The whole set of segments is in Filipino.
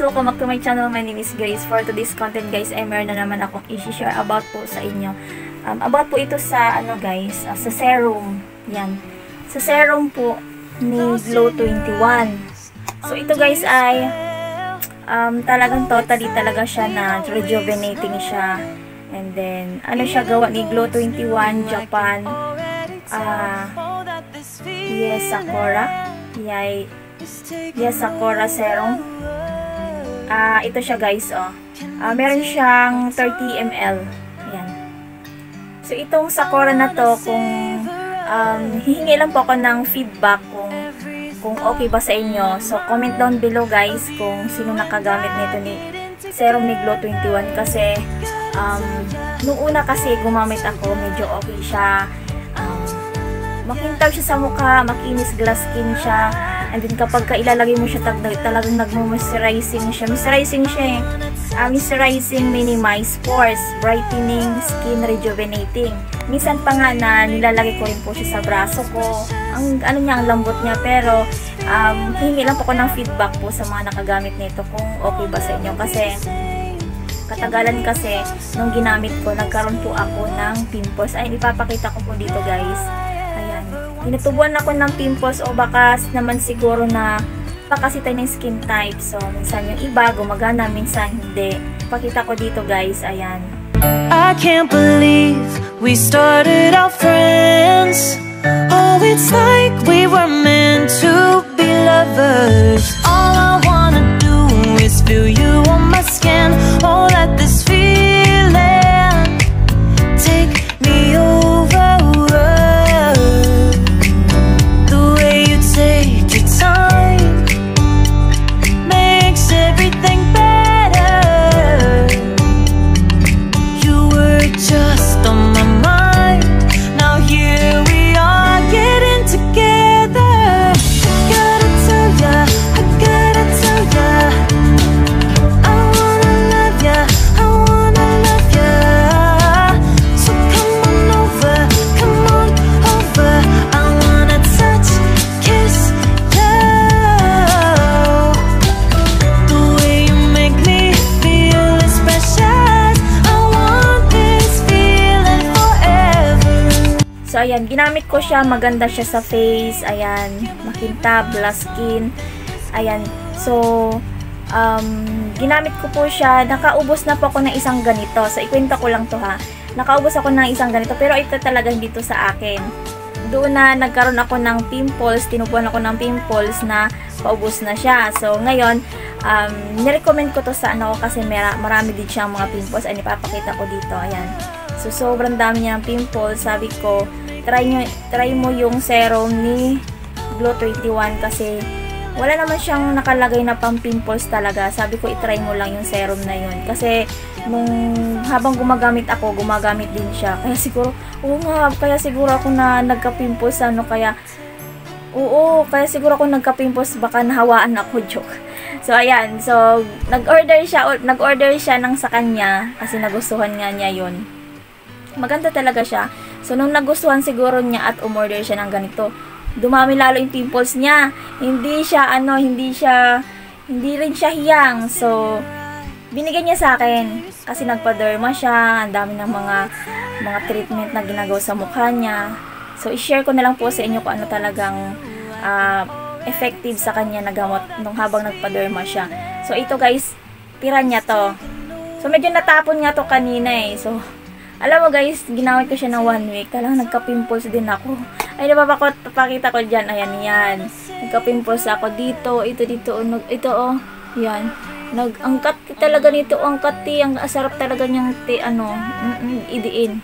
welcome back to my channel. My name is Grace. For today's content guys, ay meron na naman akong i-share about po sa inyo. About po ito sa ano guys, sa serum. Yan. Sa serum po ni Glow 21. So ito guys ay talagang totally talaga siya na rejuvenating siya. And then ano siya gawa ni Glow 21 Japan. Yes Sakura. Yes Sakura serum. Ito siya guys, meron siyang 30 ml. Ayan. So, itong Sakura na to, kung hihingi lang po ako ng feedback kung okay ba sa inyo. So, comment down below guys kung sino nakagamit nito ni serum ni Glow 21. Kasi, nung una kasi gumamit ako, medyo okay siya. Makintab siya sa mukha, makinis, glass skin siya. And then kapag ilalagay mo siya talagang nagmo-moisturizing siya. Moisturizing siya eh. Moisturizing, minimize pores, brightening, skin rejuvenating. Minsan pa nga na nilalagay ko rin po siya sa braso ko. Ang ano niya, ang lambot niya. Pero hingi lang po ko ng feedback po sa mga nakagamit nito kung okay ba sa inyo. Kasi katagalan kasi nung ginamit ko, nagkaroon po ako ng pimples. Ay, ipapakita ko po dito guys. Tinutubuan ako ng pimples o baka naman siguro na pakasi tayo ng skin type. So, minsan yung iba gumagana, minsan hindi. Pakita ko dito guys, ayan. I can't believe we started out friends. Oh, it's like we were meant to be lovers. All I wanna do is feel you on my skin. Oh, let this feeling take me over. So, ayan, ginamit ko siya, maganda siya sa face, ayan, makintab, glass skin, ayan, so, ginamit ko po siya, nakaubos na po ako ng isang ganito, so, ikwento ko lang to ha, nakaubos ako ng isang ganito, pero ito talagang dito sa akin, doon na nagkaroon ako ng pimples, tinubuan ako ng pimples na paubos na siya, so, ngayon, nirecommend ko to sa ano kasi marami din siyang mga pimples, ay ipapakita ko dito, ayan, so, sobrang dami niya ng pimples, sabi ko, try mo yung serum ni Glow 21 kasi wala naman siyang nakalagay na pang pimples talaga. Sabi ko i-try mo lang yung serum na yun kasi nung habang gumagamit ako, gumagamit din siya. Kaya siguro, kaya siguro ako na nagka-pimples kaya siguro ako nagka-pimples baka nahawaan ako, joke. So ayan, so nag-order siya ng sa kanya kasi nagustuhan nga niya yun. Maganda talaga siya. So, nung nagustuhan siguro niya at umorder siya ng ganito, dumami lalo yung pimples niya. Hindi rin siya hiyang. So, binigyan niya sa akin. Kasi nagpa-derma siya. Ang dami ng mga treatment na ginagawa sa mukha niya. So, i-share ko na lang po sa inyo kung ano talagang effective sa kanya na gamot nung habang nagpa-derma siya. So, ito guys, tira niya to. So, medyo natapon nga to kanina eh. So, alam mo guys, ginamit ko siya ng 1 week. Talagang nagka-pimples din ako. Ay, napapakita ko dyan. Ayan, yan. Nagka-pimples ako dito. Ito, yan. Ang cut talaga nito. Ang cut ang sarap talaga niyang idiin.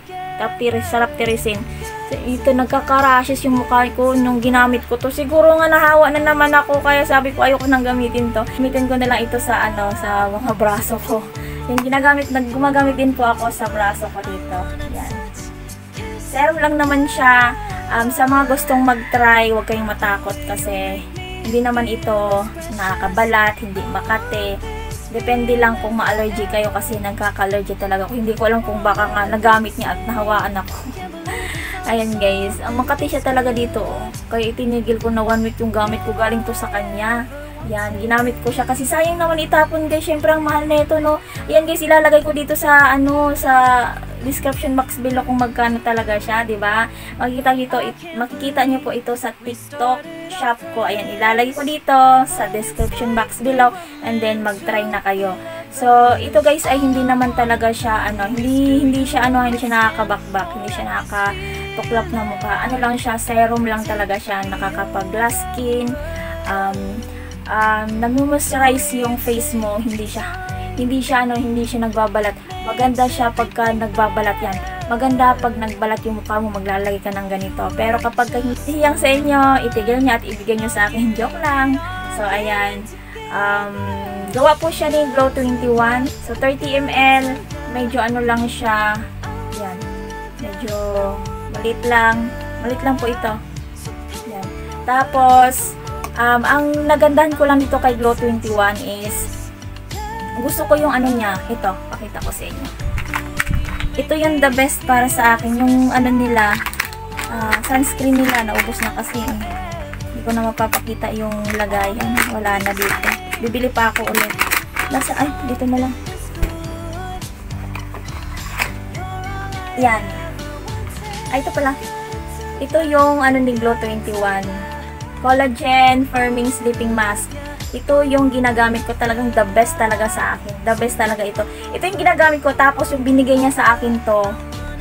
Sarap tirisin. So, ito, nagkaka-rashes yung mukha ko nung ginamit ko to. Siguro nga nahawa na naman ako. Kaya sabi ko, ayoko nang gamitin to. Gamitin ko na lang ito sa mga braso ko. Yung gumagamit din po ako sa braso ko dito. Yan. Serum lang naman siya. Sa mga gustong mag-try, huwag kayong matakot kasi hindi naman ito nakakabalat, hindi makate. Depende lang kung ma-allergy kayo kasi nagkaka-allergy talaga ako. Hindi ko alam kung baka nga nagamit niya at nahawaan ako. Ayan guys, makati siya talaga dito. Kaya itinigil ko na 1 week yung gamit ko galing to sa kanya. Yan, ginamit ko siya kasi sayang naman itapon guys. Syempre ang mahal nito, no. Yan guys, ilalagay ko dito sa sa description box below kung magkano talaga siya, 'di ba? Makikita niyo po ito sa TikTok shop ko. Ayan, ilalagay ko dito sa description box below and then mag-try na kayo. So, ito guys ay hindi naman talaga siya hindi siya nakakabakbak, hindi siya nakakatuklap na mukha. Ano lang siya, serum lang talaga siya, nakakapag-glass skin. Nag-moisturize yung face mo, hindi siya nagbabalat. Maganda siya pagka nagbabalat yan. Maganda pag nagbalat yung mukha mo, maglalagay ka ng ganito. Pero kapag hiyang sa inyo, itigil niya at ibigay niyo sa akin. Joke lang. So, ayan. Gawa po siya ni Glow 21. So, 30 ml. Medyo lang siya. Yan. Medyo malit lang. Malit lang po ito. Yan. Tapos, ang nagandahan ko lang dito kay Glow 21 is gusto ko yung niya. Ito, pakita ko sa inyo. Ito yung the best para sa akin. Yung nila, sunscreen nila, naubos na kasi. Hindi ko na mapapakita yung lagayan. Wala na dito. Bibili pa ako ulit. Dito na lang. Yan. Ito pala. Ito yung ni Glow 21. Collagen Firming Sleeping Mask. Ito yung ginagamit ko, talagang the best talaga sa akin. The best talaga ito. Ito yung ginagamit ko, tapos yung binigay niya sa akin to.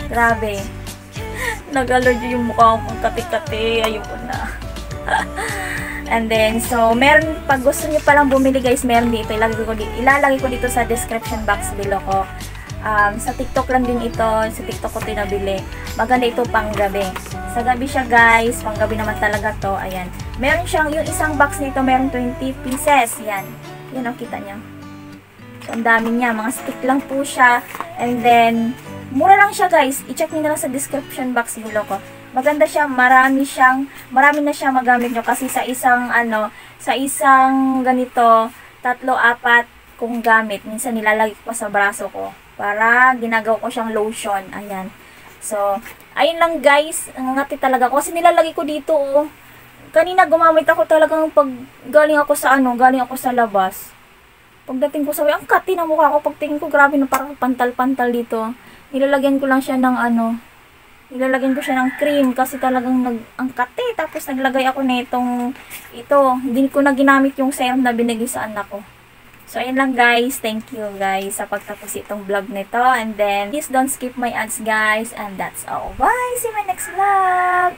Grabe. Nag-allergy yung mukha kong kati-kati. Ayoko na. And then, so, meron, pag gusto niyo palang bumili guys, meron dito. Ilalagay ko dito sa description box below ko. Sa TikTok lang din ito. Sa TikTok ko tinabili. Maganda ito pang gabi. Sa gabi siya guys. Pang gabi naman talaga to. Ayan. Meron siyang, yung isang box nito, meron 20 pieces. Yan. Yan ang kita niya. So, ang dami niya. Mga stick lang po siya. And then, mura lang siya guys. I-check niyo na lang sa description box below ko. Maganda siya. Marami na siya magamit nyo. Kasi sa isang, sa isang ganito, 3-4 kung gamit. Minsan nilalagay ko pa sa braso ko. Para ginagawa ko siyang lotion. Ayan. So, ayun lang guys. Ang ngati talaga ko. Kasi nilalagay ko dito, oh. Kanina gumamit ako talagang pag galing ako sa labas. Pagdating ko sabi, ang kati na mukha ko. Pagtingin ko, grabe na parang pantal-pantal dito. Nilalagyan ko lang siya ng nilalagyan ko siya ng cream kasi talagang ang kati. Tapos naglagay ako nitong hindi ko na ginamit yung serum na binigay sa anak ko. So, ayun lang guys. Thank you guys sa pagtapos itong vlog nito. And then, please don't skip my ads guys. And that's all. Bye! See you in my next vlog!